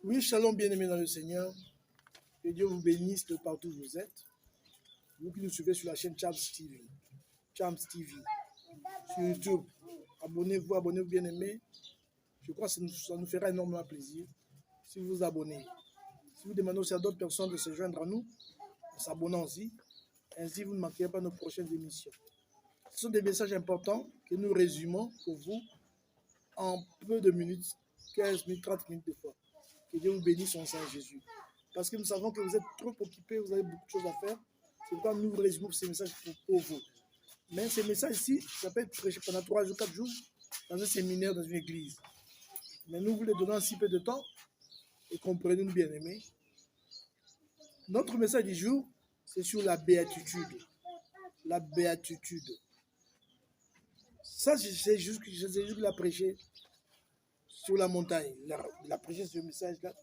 Oui, shalom bien-aimés dans le Seigneur. Que Dieu vous bénisse de partout où vous êtes. Vous qui nous suivez sur la chaîne Charms TV. Charms TV. Sur YouTube. Abonnez-vous bien-aimés. Je crois que ça nous fera énormément plaisir si vous vous abonnez. Si vous demandez aussi à d'autres personnes de se joindre à nous, en s'abonnant aussi. Ainsi, vous ne manquerez pas nos prochaines émissions. Ce sont des messages importants que nous résumons pour vous en peu de minutes, 15 minutes, 30 minutes de fois. Que Dieu vous bénisse en Saint Jésus. Parce que nous savons que vous êtes trop occupés, vous avez beaucoup de choses à faire. C'est pourquoi nous résumons ces messages pour vous. Mais ces messages-ci, ça peut être prêché pendant 3 jours, 4 jours, dans un séminaire, dans une église. Mais nous vous les donnons en si peu de temps, et comprenez-nous bien aimés. Notre message du jour, c'est sur la béatitude. La béatitude. Ça, c'est juste que Jésus l'a prêché sur la montagne. Il a prêché ce message-là.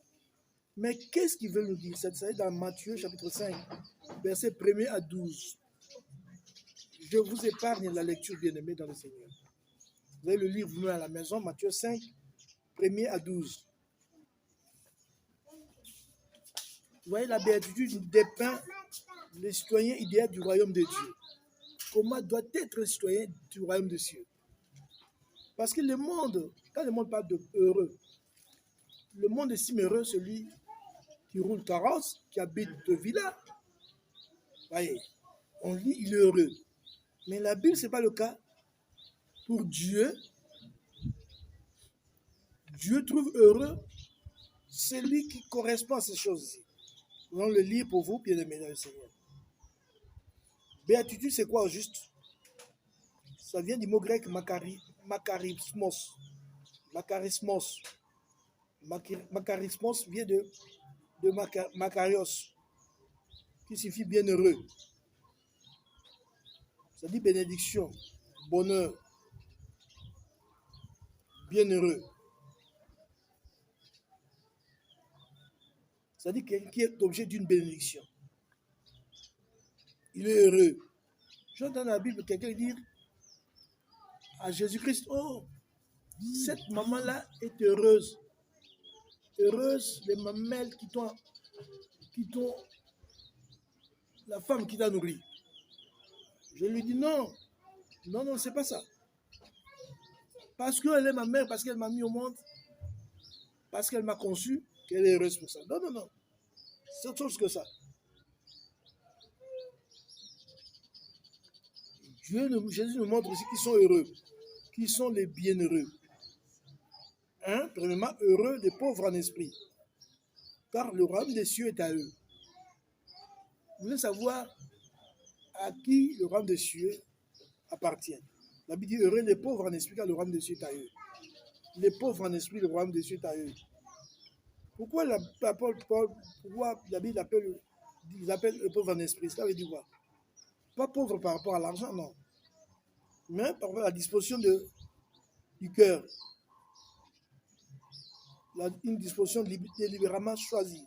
Mais qu'est-ce qu'il veut nous dire? Ça est dans Matthieu chapitre 5, versets 1er à 12. Je vous épargne la lecture, bien-aimée dans le Seigneur. Vous allez le lire vous-même à la maison, Matthieu 5, 1er à 12. Vous voyez, la béatitude dépeint le citoyen idéal du royaume de Dieu. Comment doit être le citoyen du royaume de Dieu? Parce que le monde, quand le monde parle de heureux, le monde estime heureux celui qui roule carrosse, qui habite de villa. Voyez, on dit il est heureux. Mais la Bible, ce n'est pas le cas. Pour Dieu, Dieu trouve heureux celui qui correspond à ces choses-ci. Nous allons le lire pour vous, bien-aimés dans le Seigneur. Béatitude, c'est quoi au juste? Ça vient du mot grec makarismos. Makarismos. Makarismos vient de makarios, qui signifie bienheureux. Ça dit bénédiction, bonheur, bienheureux. Ça dit quelqu'un qui est objet d'une bénédiction. Il est heureux. J'entends dans la Bible quelqu'un dire à Jésus-Christ, oh, cette maman-là est heureuse. Heureuse les mamelles qui t'ont la femme qui t'a nourri. Je lui dis non, c'est pas ça. Parce qu'elle est ma mère, parce qu'elle m'a mis au monde, parce qu'elle m'a conçu, qu'elle est heureuse pour ça. Non. C'est autre chose que ça. Jésus nous montre aussi qu'ils sont heureux, qu'ils sont les bienheureux. Premièrement, heureux les pauvres en esprit, car le royaume des cieux est à eux. Vous voulez savoir à qui le royaume des cieux appartient? La Bible dit heureux les pauvres en esprit, car le royaume des cieux est à eux. Les pauvres en esprit, le royaume des cieux est à eux. Pourquoi la Bible appelle le pauvre en esprit? Cela veut dire quoi? Pas pauvre par rapport à l'argent, non. Mais par rapport à la disposition du cœur. Une disposition délibérément choisie.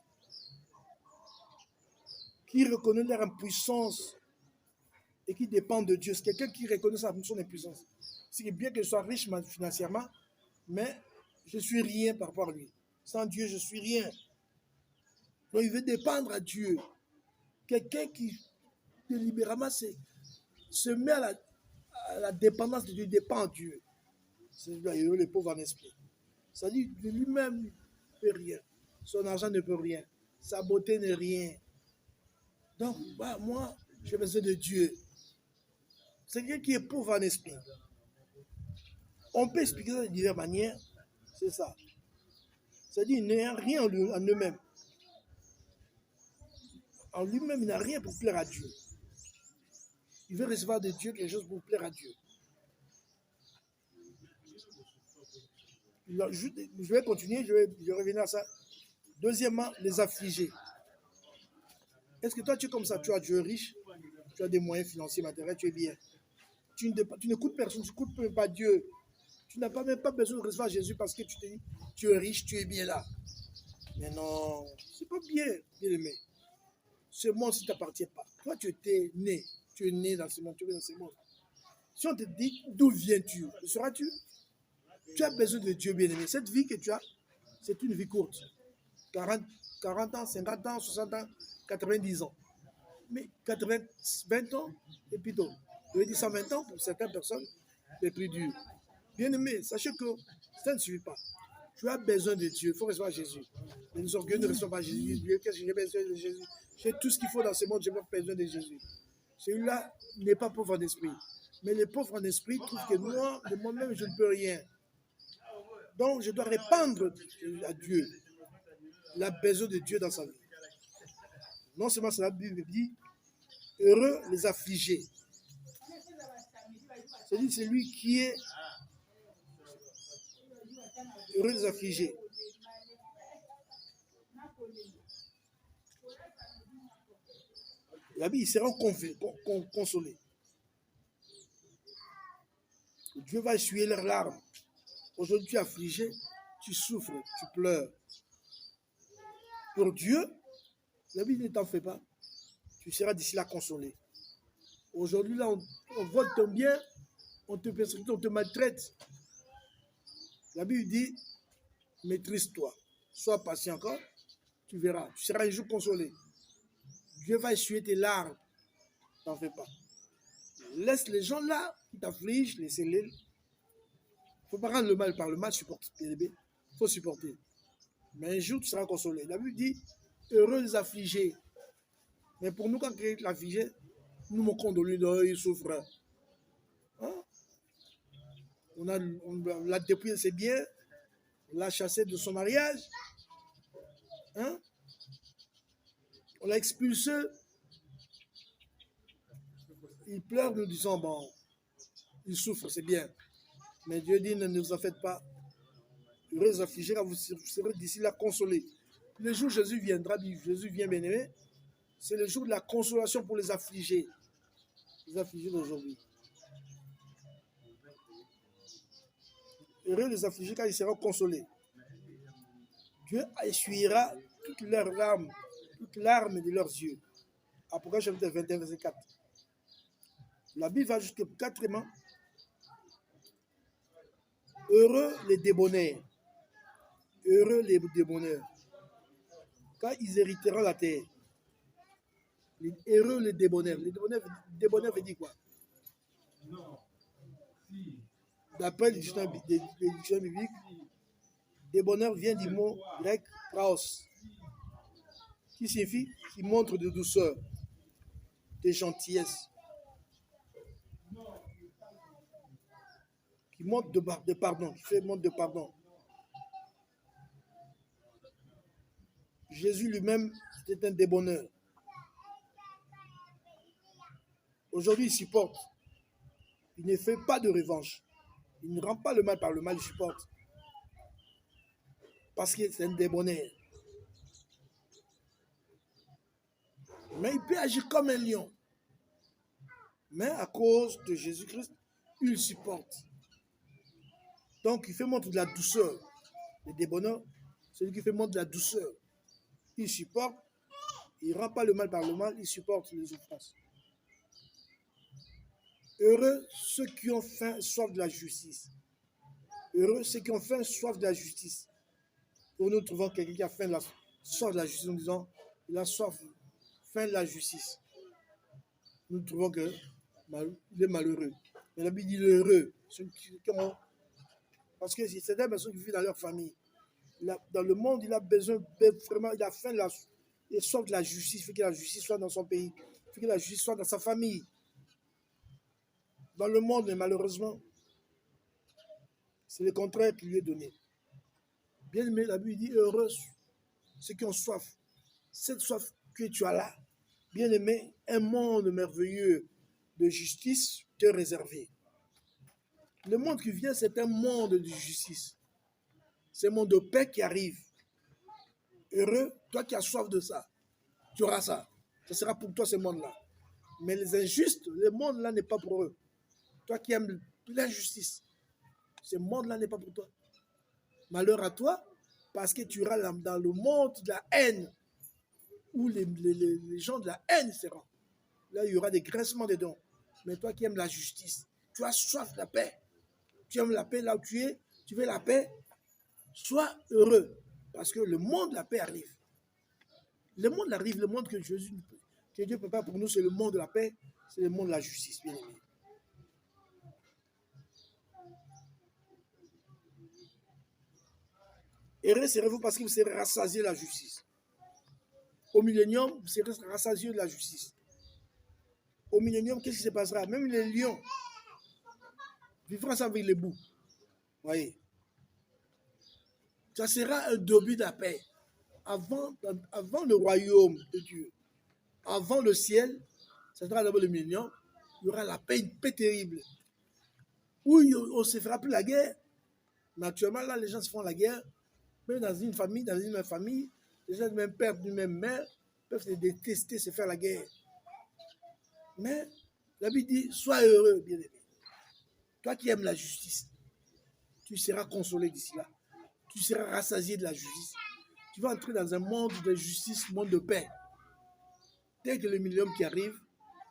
Qui reconnaît leur impuissance et qui dépend de Dieu. C'est quelqu'un qui reconnaît son impuissance. C'est bien que je sois riche financièrement, mais je ne suis rien par rapport à lui. Sans Dieu, je ne suis rien. Donc il veut dépendre à Dieu. Quelqu'un qui délibérément se met à la dépendance de Dieu, dépend de Dieu. C'est le pauvre en esprit. Ça dit de lui-même ne peut rien. Son argent ne peut rien. Sa beauté n'est rien. Donc, moi, j'ai besoin de Dieu. C'est quelqu'un qui est pauvre en esprit. On peut expliquer ça de diverses manières. C'est ça. C'est-à-dire qu'il n'a rien en eux-mêmes. En lui-même, il n'a rien pour plaire à Dieu. Il veut recevoir de Dieu quelque chose pour plaire à Dieu. Je vais continuer, je vais revenir à ça. Deuxièmement, les affligés. Est-ce que toi, tu es comme ça? Tu es riche, tu as des moyens financiers, matériels, tu es bien. Tu n'écoutes personne, tu n'écoutes même pas Dieu. Tu n'as même pas besoin de recevoir Jésus parce que tu te dis, tu es riche, tu es bien là. Mais non, c'est pas bien, bien aimé. Ce monde ne t'appartient pas. Toi, tu es né dans ce monde, tu es dans ce monde. Si on te dit, d'où viens-tu? Le sauras-tu? Tu as besoin de Dieu, bien aimé. Cette vie que tu as, c'est une vie courte. 40 ans, 50 ans, 60 ans, 90 ans. Mais 20 ans, et plutôt, je vais dire 120 ans pour certaines personnes, les plus durs. Bien aimé, sachez que ça ne suffit pas. Tu as besoin de Dieu, il faut recevoir Jésus. Les orgueilleux ne reçoivent pas Jésus. Qu'est-ce que j'ai besoin de Jésus? J'ai tout ce qu'il faut dans ce monde, je n'ai pas besoin de Jésus. Celui-là n'est pas pauvre en esprit. Mais les pauvres en esprit trouvent que moi, de moi-même, je ne peux rien. Donc, je dois répandre à Dieu. Il a besoin de Dieu dans sa vie. Non seulement c'est la Bible dit, heureux les affligés. C'est-à-dire, c'est lui qui est heureux les affligés. La Bible, ils seront consolés. Dieu va essuyer leurs larmes. Aujourd'hui, tu es affligé, tu souffres, tu pleures. Pour Dieu, la Bible ne t'en fait pas. Tu seras d'ici là consolé. Aujourd'hui, là, on vole ton bien, on te persécute, on te maltraite. La Bible dit, maîtrise-toi, sois patient encore, tu verras, tu seras un jour consolé. Dieu va essuyer tes larmes, t'en fais pas. Laisse les gens là qui t'affligent, laissez-les. Il ne faut pas rendre le mal par le mal, il faut supporter. Mais un jour, tu seras consolé. La Bible dit, heureux les affligés. Mais pour nous, quand quelqu'un est affligé, nous moquons de lui, il souffre. Hein? On l'a dépouillé de ses biens, on l'a chassé de son mariage. Hein? On l'a expulsé. Il pleure, nous disons, bon, il souffre, c'est bien. Mais Dieu dit, ne vous en faites pas. Heureux les affligés, vous serez d'ici là consolés. Le jour où Jésus viendra, Jésus vient bien aimé, c'est le jour de la consolation pour les affligés d'aujourd'hui. Heureux les affligés car ils seront consolés. Dieu essuiera toutes leurs larmes de leurs yeux. Apocalypse chapitre 21, verset 4. La Bible va jusqu'au 4e. Heureux les débonnaires. Heureux les débonnaires. Car ils hériteront la terre. Heureux les débonnaires. Les débonnaires veut dire quoi? D'après les dictionnaires bibliques, débonnaire vient du mot grec praos, qui signifie qui montre de douceur, de gentillesse, qui montre de pardon, qui fait montre de pardon. Jésus lui-même était un débonneur. Aujourd'hui, il supporte. Il ne fait pas de revanche. Il ne rend pas le mal par le mal, il supporte. Parce que c'est un débonnaire. Mais il peut agir comme un lion. Mais à cause de Jésus-Christ, il supporte. Donc, il fait montre de la douceur. Le débonneur, c'est lui qui fait montre de la douceur. Il supporte. Il ne rend pas le mal par le mal, il supporte les offenses. Heureux ceux qui ont faim et soif de la justice. Heureux ceux qui ont faim et soif de la justice. Pour nous trouvons quelqu'un qui a faim, soif de la justice, nous disons, il a soif, faim de la justice. Nous trouvons qu'il est malheureux. Mais la Bible dit heureux. Parce que c'est des personnes qui vivent dans leur famille. Dans le monde, il a besoin, vraiment, il a faim, il a soif de la justice. Il faut que la justice soit dans son pays. Il faut que la justice soit dans sa famille. Dans le monde, mais malheureusement, c'est le contraire qui lui est donné. Bien aimé, la Bible dit heureux ceux qui ont soif. Cette soif que tu as là, bien aimé, un monde merveilleux de justice te réservé. Le monde qui vient, c'est un monde de justice. C'est un monde de paix qui arrive. Heureux, toi qui as soif de ça, tu auras ça. Ce sera pour toi ce monde-là. Mais les injustes, le monde-là n'est pas pour eux. Toi qui aimes l'injustice, ce monde-là n'est pas pour toi. Malheur à toi, parce que tu iras dans le monde de la haine, où les gens de la haine seront. Là, il y aura des grincements des dents. Mais toi qui aimes la justice, tu as soif de la paix. Tu aimes la paix là où tu es, tu veux la paix, sois heureux. Parce que le monde de la paix arrive. Le monde arrive, le monde que Dieu prépare pour nous, c'est le monde de la paix, c'est le monde de la justice, bien aimé. Heureux serez-vous parce que vous serez rassasiés de la justice. Au millénium, vous serez rassasiés de la justice. Au millénium, qu'est-ce qui se passera? Même les lions vivront avec les boucs. Voyez. Ça sera un début de la paix. Avant le royaume de Dieu, avant le ciel, ça sera d'abord le millénium, il y aura la paix, une paix terrible. Où on ne se fera plus la guerre. Naturellement, là, les gens se font la guerre. Même dans une famille, dans une même famille, les gens du même père, du même mère peuvent se détester, se faire la guerre. Mais la Bible dit, sois heureux, bien-aimé. Toi qui aimes la justice, tu seras consolé d'ici là. Tu seras rassasié de la justice. Tu vas entrer dans un monde de justice, un monde de paix. Dès que le millénium qui arrive,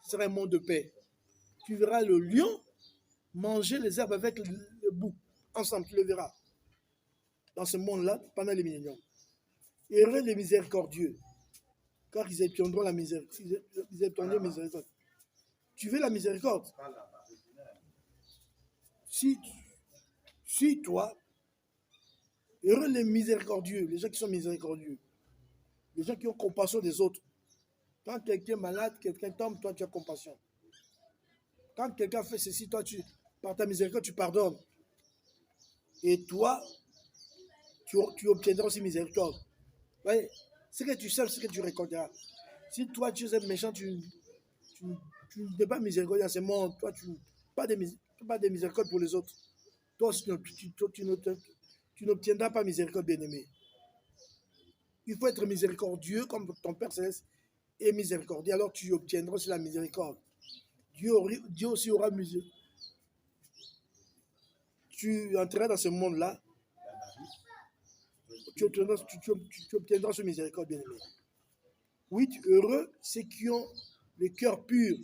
ce sera un monde de paix. Tu verras le lion manger les herbes avec le bouc. Ensemble, tu le verras. Dans ce monde-là, pendant les milléniums. Heureux les miséricordieux, car ils obtiendront la miséricorde. Ils obtiendront la miséricorde. Tu veux la miséricorde? Si toi, heureux les miséricordieux, les gens qui sont miséricordieux, les gens qui ont compassion des autres. Quand quelqu'un est malade, quelqu'un tombe, toi tu as compassion. Quand quelqu'un fait ceci, toi par ta miséricorde, tu pardonnes. Et toi, tu obtiendras aussi miséricorde. Voyez, ce que tu sèmes, ce que tu récolteras. Si toi tu es méchant, tu n'es pas miséricordieux dans ce monde, toi tu n'as pas de miséricorde pour les autres. Toi aussi, tu n'obtiendras pas miséricorde, bien-aimé. Il faut être miséricordieux comme ton Père Céleste est miséricordieux, alors tu obtiendras aussi la miséricorde. Dieu aussi aura miséricorde. Tu entreras dans ce monde-là, tu obtiendras ce miséricorde, bien-aimé. Oui, heureux ceux qui ont le cœur pur,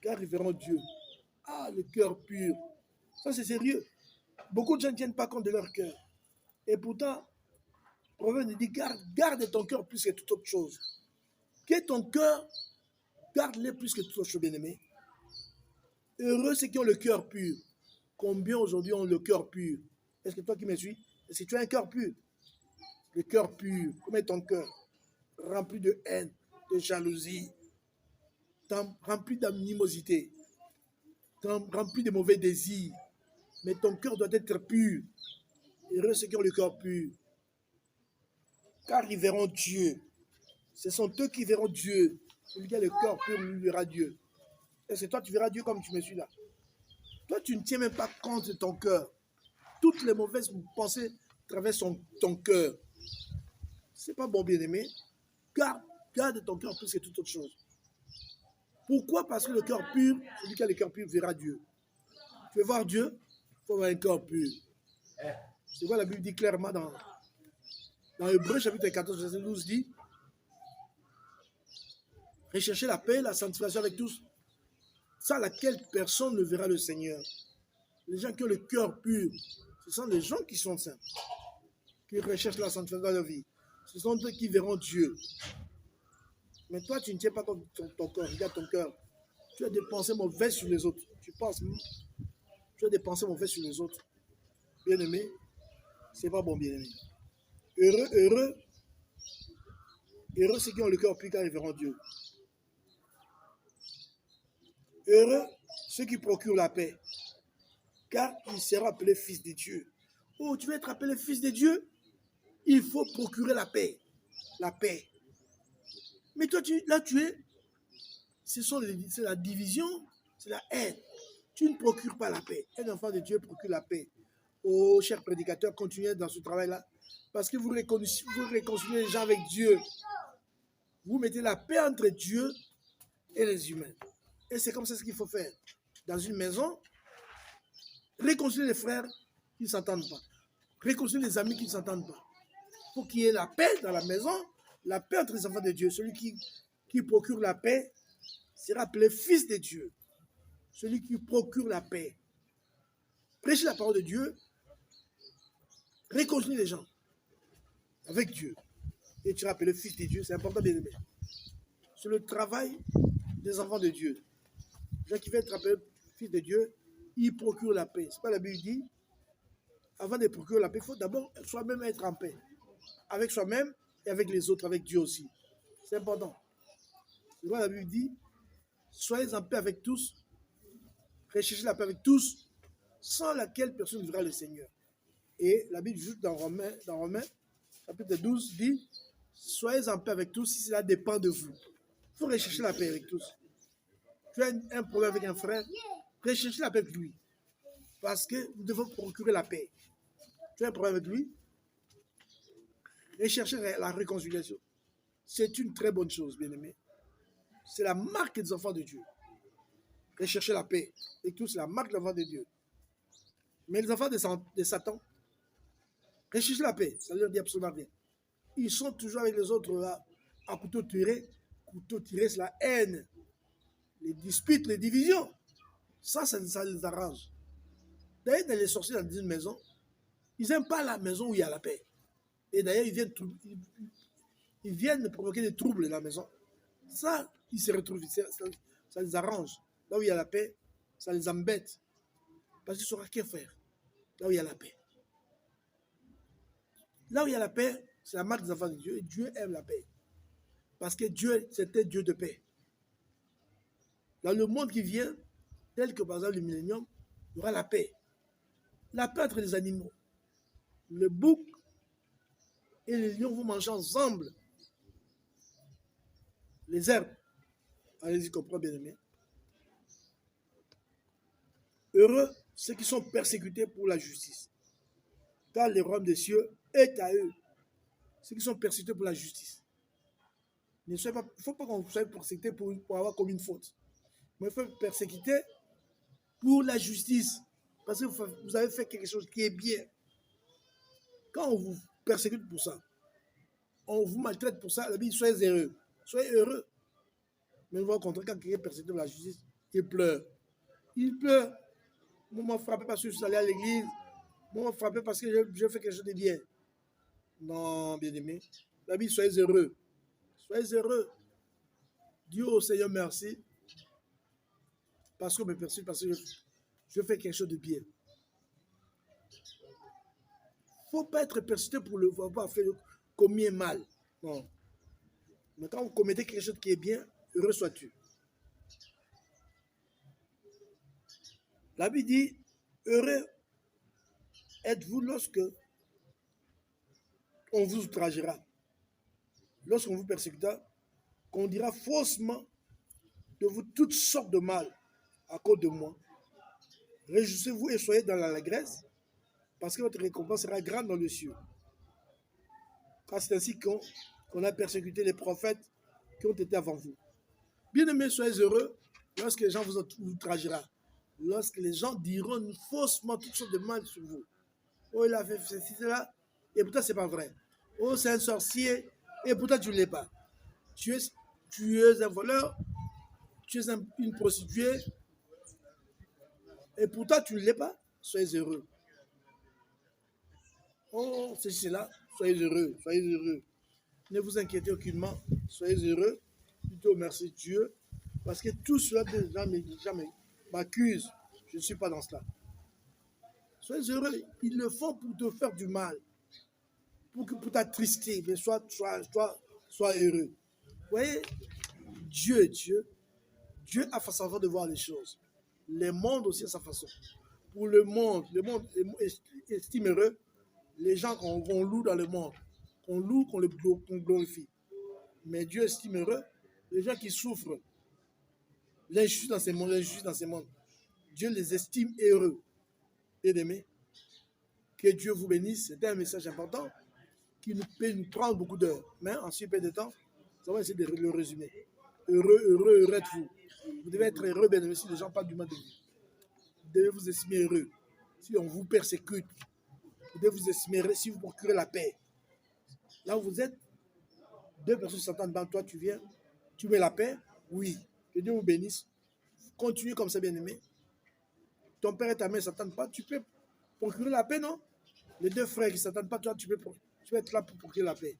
car ils verront Dieu. Ah, le cœur pur. Ça, c'est sérieux. Beaucoup de gens ne tiennent pas compte de leur cœur. Et pourtant, le proverbe dit, garde ton cœur plus que toute autre chose. Que ton cœur, garde-le plus que toute autre chose, bien-aimé. Heureux ceux qui ont le cœur pur. Combien aujourd'hui ont le cœur pur? Est-ce que toi qui me suis, est-ce que tu as un cœur pur? Le cœur pur, comment est ton cœur? Rempli de haine, de jalousie, rempli d'animosité, rempli de mauvais désirs. Mais ton cœur doit être pur. Heureux ceux qui ont le cœur pur, car ils verront Dieu. Ce sont eux qui verront Dieu. Celui qui a le cœur pur, lui verra Dieu. Est-ce que toi, tu verras Dieu comme tu me suis là? Toi, tu ne tiens même pas compte de ton cœur. Toutes les mauvaises pensées traversent ton cœur. C'est pas bon, bien-aimé. Garde ton cœur plus que toute autre chose. Pourquoi? Parce que le cœur pur, celui qui a le cœur pur verra Dieu. Tu veux voir Dieu? Il faut avoir un cœur pur. C'est quoi la Bible dit clairement dans Hébreux chapitre 14, verset 12 dit, recherchez la paix, la sanctification avec tous, sans laquelle personne ne verra le Seigneur. Les gens qui ont le cœur pur, ce sont les gens qui sont saints, qui recherchent la sanctification dans leur vie. Ce sont eux qui verront Dieu. Mais toi, tu ne tiens pas ton cœur. Regarde ton cœur. Tu as des pensées mauvaises sur les autres. Tu as des pensées mauvaises sur les autres. Bien-aimé, c'est pas bon, bien-aimé. Heureux ceux qui ont le cœur pur car ils verront Dieu. Heureux ceux qui procurent la paix, car ils seront appelés fils de Dieu. Oh, tu veux être appelé fils de Dieu? Il faut procurer la paix. La paix. Mais toi, là, tu es. C'est la division, c'est la haine. Tu ne procures pas la paix. Un enfant de Dieu procure la paix. Oh, cher prédicateur, continuez dans ce travail-là. Parce que vous réconciliez les gens avec Dieu. Vous mettez la paix entre Dieu et les humains. Et c'est comme ça ce qu'il faut faire. Dans une maison, réconcilier les frères qui ne s'entendent pas. Réconcilier les amis qui ne s'entendent pas. Pour qu'il y ait la paix dans la maison, la paix entre les enfants de Dieu. Celui qui procure la paix sera appelé fils de Dieu. Celui qui procure la paix. Prêchez la parole de Dieu. Réconcilier les gens. avec Dieu. Et tu es appelé fils de Dieu, c'est important, bien aimé. C'est le travail des enfants de Dieu. Les gens qui veulent être appelés fils de Dieu, ils procurent la paix. C'est pas la Bible dit, avant de procurer la paix, il faut d'abord soi-même être en paix. Avec soi-même et avec les autres, avec Dieu aussi. C'est important. C'est pourquoi la Bible dit, soyez en paix avec tous, recherchez la paix avec tous, sans laquelle personne ne verra le Seigneur. Et la Bible, juste dans Romains, chapitre 12, dit, soyez en paix avec tous si cela dépend de vous. Il faut rechercher la paix avec tous. Tu as un problème avec un frère, recherchez la paix avec lui. Parce que nous devons procurer la paix. Tu as un problème avec lui, rechercher la réconciliation. C'est une très bonne chose, bien-aimé. C'est la marque des enfants de Dieu. Rechercher la paix. Et tout, c'est la marque des enfants de Dieu. Mais les enfants de Satan, rechercher la paix, ça ne leur dit absolument rien. Ils sont toujours avec les autres là, à couteau tiré. Couteau tiré, c'est la haine, les disputes, les divisions. Ça les arrange. D'ailleurs, dans les sorciers dans une maison, ils n'aiment pas la maison où il y a la paix. Et d'ailleurs, ils viennent provoquer des troubles dans la maison. Ça, ils se retrouvent, ça les arrange. Là où il y a la paix, ça les embête. Parce qu'ils sauront quoi faire. Là où il y a la paix. Là où il y a la paix, c'est la marque des enfants de Dieu. Et Dieu aime la paix. Parce que Dieu, c'était Dieu de paix. Dans le monde qui vient, tel que par exemple le millénium, il y aura la paix. La paix entre les animaux. Le bouc et les lions vont manger ensemble les herbes. Allez-y, comprends bien aimé. Heureux ceux qui sont persécutés pour la justice, car le royaume des cieux est à eux. Ceux qui sont persécutés pour la justice. Il ne faut pas qu'on soit persécuté pour avoir commis une faute. Mais il faut être persécuté pour la justice. Parce que vous avez fait quelque chose qui est bien. Quand on vous persécute pour ça, on vous maltraite pour ça, la Bible, soyez heureux. Soyez heureux. Mais on va rencontrer quand quelqu'un est persécuté pour la justice, il pleure. Il pleure. Moi, on m'a frappé parce que je suis allé à l'église. Moi, on m'a frappé parce que je fais quelque chose de bien. Non, bien-aimé. La Bible, soyez heureux. Soyez heureux. Dieu au Seigneur, merci. Parce qu'on me persécute, parce que je fais quelque chose de bien. Il ne faut pas être persécuté pour le avoir fait commis un mal. Non. Mais quand vous commettez quelque chose qui est bien, heureux sois-tu. La Bible dit, heureux êtes-vous lorsque on vous outragera, lorsqu'on vous persécutera, qu'on dira faussement de vous toutes sortes de mal à cause de moi. Réjouissez-vous et soyez dans l'allégresse, parce que votre récompense sera grande dans le ciel. Car c'est ainsi qu'on a persécuté les prophètes qui ont été avant vous. Bien-aimés, soyez heureux lorsque les gens vous outragera, lorsque les gens diront faussement toutes sortes de mal sur vous. Oh, il a fait ceci, cela, et pourtant, ce n'est pas vrai. Oh, c'est un sorcier, et pourtant, tu ne l'es pas. Tu es un voleur, tu es une prostituée, et pourtant, tu ne l'es pas. Soyez heureux. Oh, c'est cela, soyez heureux, soyez heureux. Ne vous inquiétez aucunement, soyez heureux. Plutôt merci Dieu, parce que tout cela, des gens m'accusent. Je ne suis pas dans cela. Soyez heureux, ils le font pour te faire du mal, pour t'attrister, mais sois heureux. Vous voyez, Dieu a sa façon de voir les choses. Le monde aussi a sa façon. Pour le monde estime heureux les gens qu'on loue dans le monde, qu'on loue, qu'on glorifie. Mais Dieu estime heureux les gens qui souffrent l'injustice dans ces mondes. Dieu les estime heureux. Bien-aimés, que Dieu vous bénisse. C'était un message important qui peut nous prendre beaucoup d'heures. Mais en si peu de temps, nous allons essayer de le résumer. Heureux êtes-vous. Vous devez être heureux, bien aimé, si les gens parlent du mal de vous. Vous devez vous estimer heureux. Si on vous persécute, vous devez vous estimer heureux si vous procurez la paix. Là où vous êtes, deux personnes s'entendent dans toi, tu viens, tu mets la paix, oui. Que Dieu vous bénisse. Continuez comme ça, bien aimé. Ton père et ta mère ne s'entendent pas, tu peux procurer la paix, non? Les deux frères qui ne s'entendent pas, toi, tu peux Tu vas être là pour procurer la paix.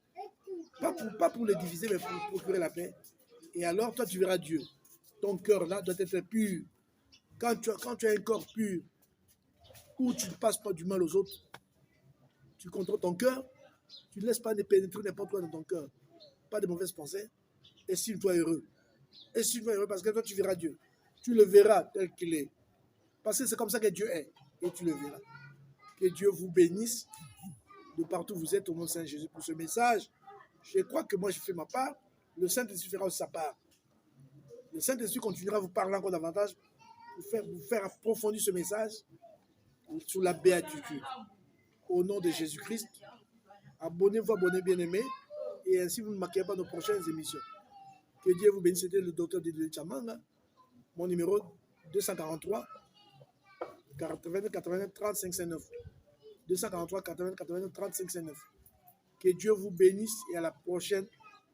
Pas pour les diviser, mais pour procurer la paix. Et alors, toi, tu verras Dieu. Ton cœur, là, doit être pur. Quand tu as un corps pur, où tu ne passes pas du mal aux autres, tu contrôles ton cœur, tu ne laisses pas pénétrer n'importe quoi dans ton cœur. Pas de mauvaises pensées. Estime-toi heureux. Estime-toi heureux parce que toi, tu verras Dieu. Tu le verras tel qu'il est. Parce que c'est comme ça que Dieu est. Et tu le verras. Que Dieu vous bénisse de partout où vous êtes au nom de Saint Jésus pour ce message. Je crois que moi, je fais ma part. Le Saint-Esprit fera aussi sa part. Le Saint-Esprit continuera à vous parler encore davantage pour vous faire approfondir ce message sur la béatitude. Au nom de Jésus-Christ, abonnez-vous, abonnez bien-aimés, et ainsi vous ne manquerez pas nos prochaines émissions. Que Dieu vous bénisse. C'était le docteur Didier Chamanga. Mon numéro 243 80 80 35 59. 243 80 80 35 59. Que Dieu vous bénisse et à la prochaine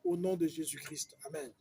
au nom de Jésus-Christ. Amen.